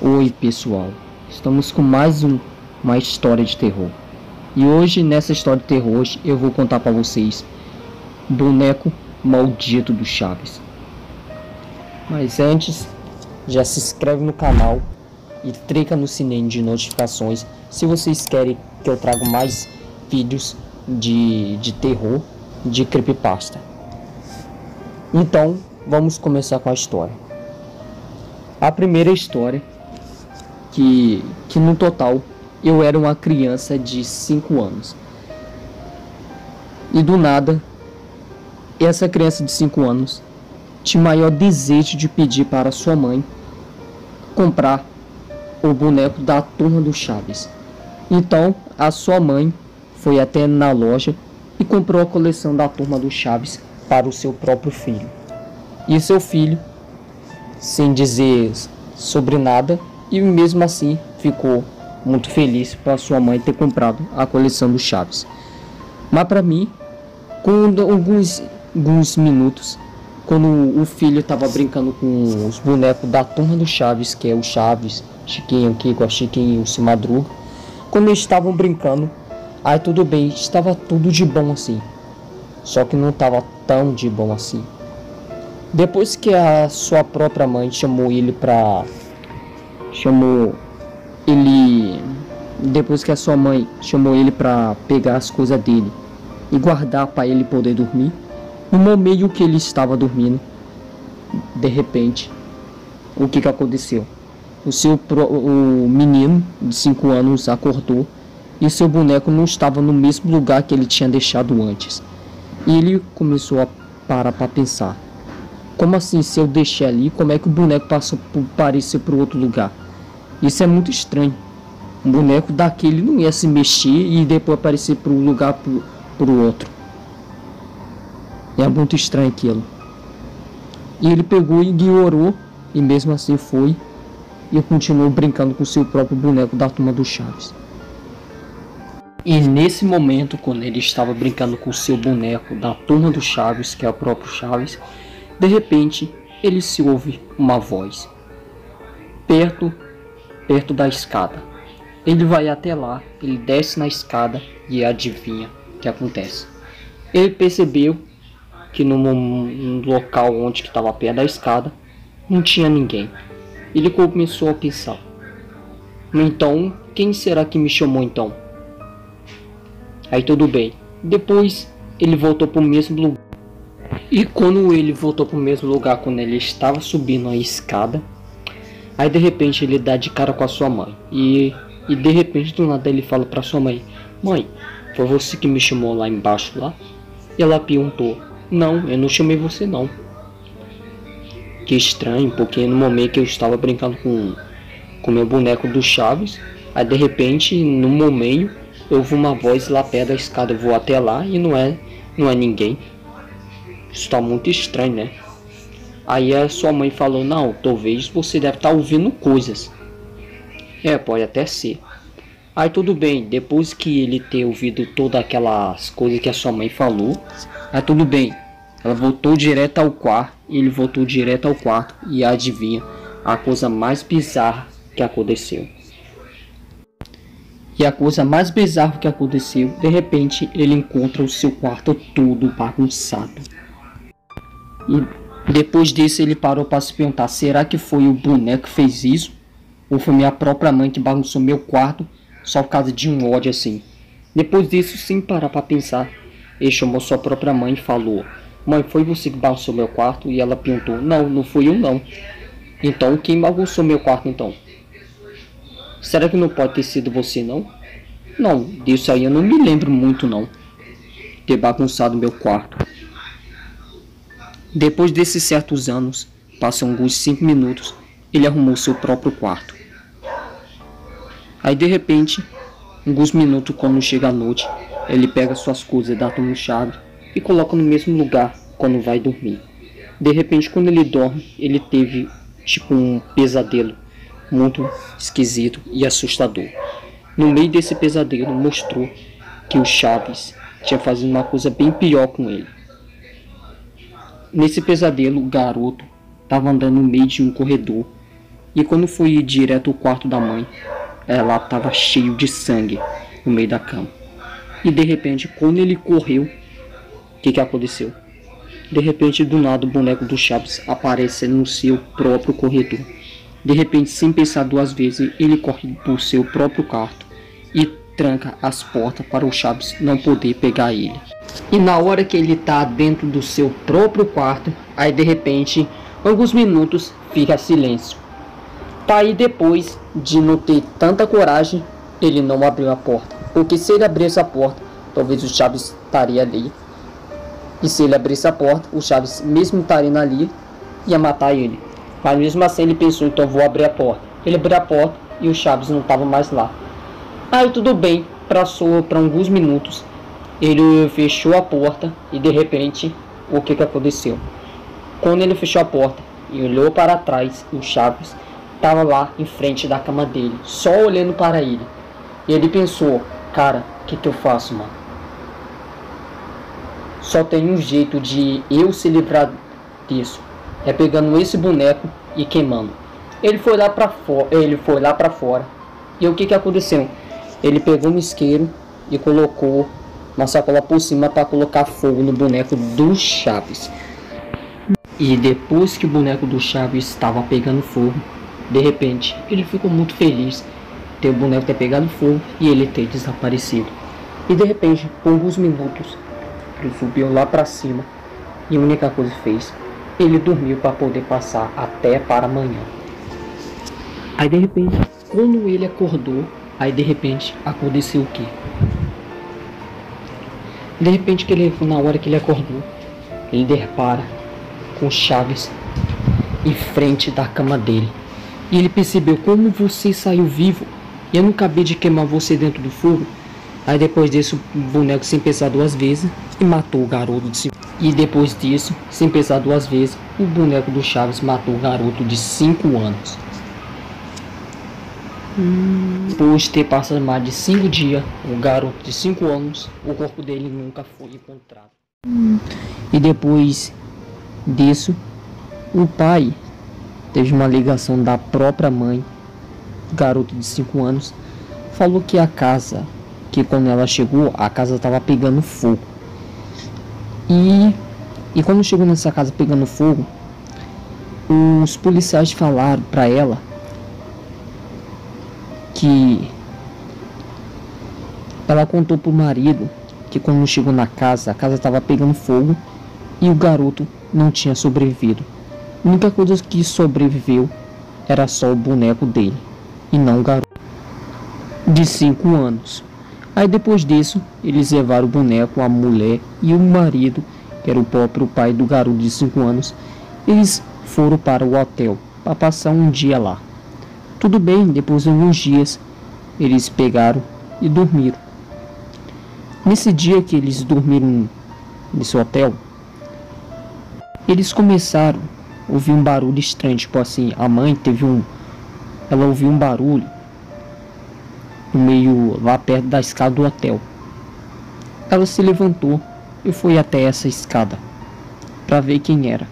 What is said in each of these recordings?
Oi pessoal, estamos com uma história de terror. E hoje nessa história de terror eu vou contar para vocês Boneco Maldito do Chaves. Mas antes, já se inscreve no canal e clica no sininho de notificações se vocês querem que eu traga mais vídeos de terror, de creepypasta. Então vamos começar com a história. A primeira história que no total eu era uma criança de 5 anos. E do nada, essa criança de 5 anos tinha o maior desejo de pedir para sua mãe comprar o boneco da Turma do Chaves. Então a sua mãe foi até na loja e comprou a coleção da Turma do Chaves para o seu próprio filho. E seu filho, sem dizer sobre nada, e mesmo assim ficou muito feliz para sua mãe ter comprado a coleção do Chaves. Mas para mim, com alguns minutos, quando o filho estava brincando com os bonecos da Turma do Chaves, que é o Chaves, Chiquinho, Kiko, a Chiquinho e o Seu Madruga, quando eles estavam brincando, aí tudo bem, estava tudo de bom assim. Só que não estava tão de bom assim. Depois que a sua própria mãe depois que a sua mãe chamou ele para pegar as coisas dele e guardar para ele poder dormir, no momento que ele estava dormindo, de repente, o que aconteceu? O menino de 5 anos acordou e seu boneco não estava no mesmo lugar que ele tinha deixado antes. E ele começou a parar para pensar: como assim, se eu deixei ali, como é que o boneco passou por aparecer para outro lugar? Isso é muito estranho. Um boneco daquele não ia se mexer e depois aparecer para um lugar para o outro. É muito estranho aquilo. E ele pegou e ignorou, e mesmo assim foi e continuou brincando com o seu próprio boneco da Turma do Chaves. E nesse momento, quando ele estava brincando com o seu boneco da Turma do Chaves, que é o próprio Chaves, de repente ele se ouve uma voz perto da escada. Ele vai até lá, ele desce na escada e adivinha o que acontece. Ele percebeu que no local onde estava perto da escada não tinha ninguém. Ele começou a pensar: então, quem será que me chamou então? Aí tudo bem. Depois ele voltou para o mesmo lugar. E quando ele voltou para o mesmo lugar, quando ele estava subindo a escada, aí de repente ele dá de cara com a sua mãe. E de repente do nada ele fala para sua mãe: mãe, foi você que me chamou lá embaixo lá? E ela perguntou: não, eu não chamei você não. Que estranho, porque no momento que eu estava brincando com meu boneco do Chaves, aí de repente no momento eu ouvi uma voz lá perto da escada. Eu vou até lá e não é ninguém. Isso tá muito estranho, né? Aí a sua mãe falou: não, talvez você deve estar ouvindo coisas. É, pode até ser. Aí tudo bem, depois que ele ter ouvido todas aquelas coisas que a sua mãe falou, aí tudo bem. Ela voltou direto ao quarto, ele voltou direto ao quarto e adivinha a coisa mais bizarra que aconteceu. E a coisa mais bizarra que aconteceu, de repente ele encontra o seu quarto todo bagunçado. E depois disso ele parou para se perguntar: será que foi o boneco que fez isso? Ou foi minha própria mãe que bagunçou meu quarto só por causa de um ódio assim? Depois disso, sem parar para pensar, ele chamou sua própria mãe e falou: mãe, foi você que bagunçou meu quarto? E ela perguntou: não, não fui eu não. Então quem bagunçou meu quarto então? Será que não pode ter sido você não? Não, disso aí eu não me lembro muito não, ter bagunçado meu quarto. Depois desses certos anos, passam alguns 5 minutos, ele arrumou seu próprio quarto. Aí de repente, alguns minutos quando chega a noite, ele pega suas coisas da Turma do Chaves e coloca no mesmo lugar quando vai dormir. De repente, quando ele dorme, ele teve tipo um pesadelo muito esquisito e assustador. No meio desse pesadelo mostrou que o Chaves tinha feito uma coisa bem pior com ele. Nesse pesadelo, o garoto estava andando no meio de um corredor E quando foi direto ao quarto da mãe, ela estava cheio de sangue no meio da cama. E de repente, quando ele correu, o que aconteceu? De repente, do nada, o boneco do Chaves aparece no seu próprio corredor. De repente, sem pensar duas vezes, ele corre para o seu próprio quarto e tranca as portas para o Chaves não poder pegar ele. E na hora que ele tá dentro do seu próprio quarto, aí de repente, alguns minutos, fica silêncio. Tá aí depois de não ter tanta coragem, ele não abriu a porta. Porque se ele abrisse a porta, talvez o Chaves estaria ali. E se ele abrisse a porta, o Chaves mesmo estaria ali, ia matar ele. Mas mesmo assim ele pensou, então vou abrir a porta. Ele abriu a porta e o Chaves não estava mais lá. Aí tudo bem, passou para alguns minutos. Ele fechou a porta e de repente, o que aconteceu? Quando ele fechou a porta e olhou para trás, o Chaves estava lá em frente da cama dele, só olhando para ele. E ele pensou, cara, o que eu faço, mano? Só tem um jeito de eu se livrar disso, é pegando esse boneco e queimando. Ele foi lá para fora. E o que aconteceu? Ele pegou um isqueiro e colocou uma sacola por cima para colocar fogo no boneco do Chaves. E depois que o boneco do Chaves estava pegando fogo, de repente ele ficou muito feliz ter o boneco ter pegado fogo e ele ter desaparecido. E de repente, por alguns minutos, ele subiu lá para cima e a única coisa que fez, ele dormiu para poder passar até para amanhã. Aí de repente, quando ele acordou, aí de repente aconteceu o que? De repente, na hora que ele acordou, ele depara com Chaves em frente da cama dele. E ele percebeu, como você saiu vivo, eu não acabei de queimar você dentro do fogo. Aí depois disso, o boneco, sem pensar duas vezes, e matou o garoto de 5 anos. E depois disso, sem pensar duas vezes, o boneco do Chaves matou o garoto de 5 anos. Depois de ter passado mais de 5 dias, o garoto de 5 anos, o corpo dele nunca foi encontrado. E depois disso, o pai teve uma ligação da própria mãe, do garoto de 5 anos, falou que a casa, que quando ela chegou, a casa estava pegando fogo. E quando chegou nessa casa pegando fogo, os policiais falaram para ela que ela contou pro marido que quando chegou na casa, a casa estava pegando fogo e o garoto não tinha sobrevivido. A única coisa que sobreviveu era só o boneco dele e não o garoto de 5 anos. Aí depois disso, eles levaram o boneco, a mulher e o marido, que era o próprio pai do garoto de 5 anos. Eles foram para o hotel para passar um dia lá. Tudo bem, depois de alguns dias, eles pegaram e dormiram. Nesse dia que eles dormiram nesse hotel, eles começaram a ouvir um barulho estranho, tipo assim, a mãe ela ouviu um barulho no meio lá perto da escada do hotel. Ela se levantou e foi até essa escada para ver quem era.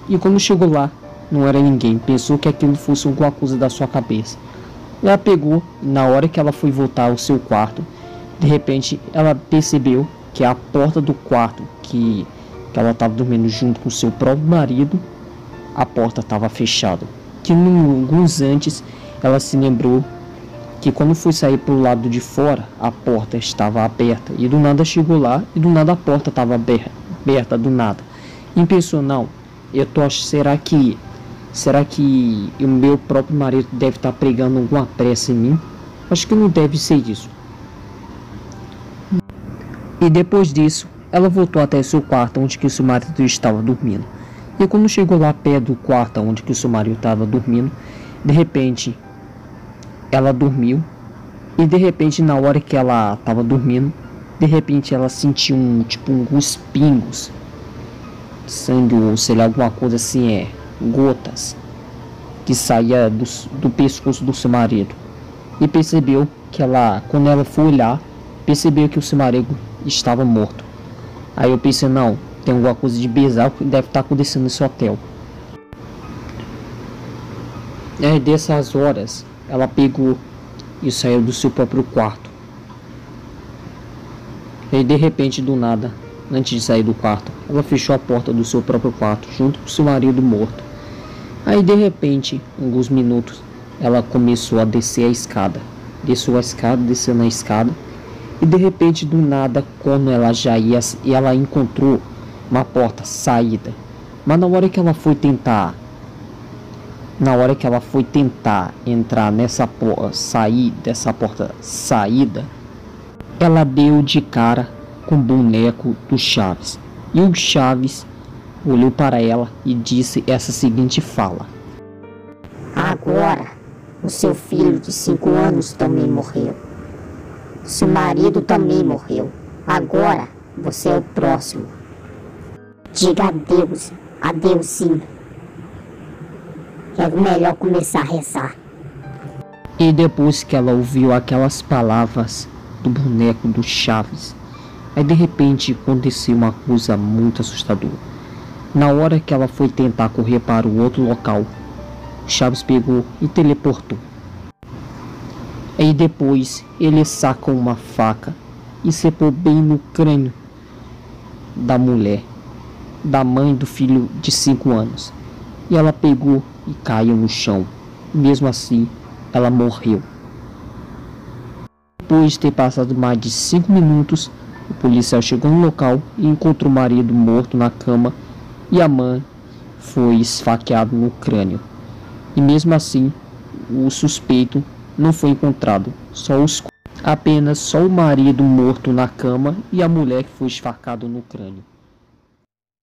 E quando chegou lá, não era ninguém. Pensou que aquilo fosse alguma coisa da sua cabeça. Ela pegou e na hora que ela foi voltar ao seu quarto, de repente ela percebeu que a porta do quarto que ela estava dormindo junto com seu próprio marido, a porta estava fechada. Que alguns antes ela se lembrou que quando foi sair para o lado de fora, a porta estava aberta. E do nada chegou lá e do nada a porta estava aberta do nada. E pensou, não, será que o meu próprio marido deve estar pregando alguma pressa em mim? Acho que não deve ser isso. E depois disso, ela voltou até seu quarto onde que seu marido estava dormindo. E quando chegou lá perto do quarto onde que seu marido estava dormindo, de repente ela dormiu. E de repente, na hora que ela estava dormindo, de repente ela sentiu uns pingos, sangue ou sei lá, alguma coisa assim, gotas, que saía do pescoço do seu marido. E percebeu que quando ela foi olhar, percebeu que o seu marido estava morto. Aí eu pensei, não, tem alguma coisa de bizarro que deve estar acontecendo nesse hotel. E aí dessas horas, ela pegou e saiu do seu próprio quarto. E aí, de repente, do nada, antes de sair do quarto, ela fechou a porta do seu próprio quarto junto com seu marido morto. Aí de repente, alguns minutos, ela começou a descer a escada. Desceu a escada, descendo a escada. E de repente, do nada, quando ela já ia, ela encontrou uma porta saída. Mas na hora que ela foi tentar entrar nessa porta, sair dessa porta saída, ela deu de cara com o boneco do Chaves. E o Chaves olhou para ela e disse essa seguinte fala: Agora, o seu filho de 5 anos também morreu. Seu marido também morreu. Agora, você é o próximo. Diga adeus, adeusinho. É melhor começar a rezar. E depois que ela ouviu aquelas palavras do boneco do Chaves, aí de repente aconteceu uma coisa muito assustadora. Na hora que ela foi tentar correr para o outro local, Chaves pegou e teleportou. Aí depois ele sacou uma faca e cepou bem no crânio da mulher, da mãe do filho de 5 anos. E ela pegou e caiu no chão. Mesmo assim, ela morreu. Depois de ter passado mais de 5 minutos, o policial chegou no local e encontrou o marido morto na cama e a mãe foi esfaqueada no crânio. E mesmo assim, o suspeito não foi encontrado, apenas só o marido morto na cama e a mulher que foi esfaqueada no crânio.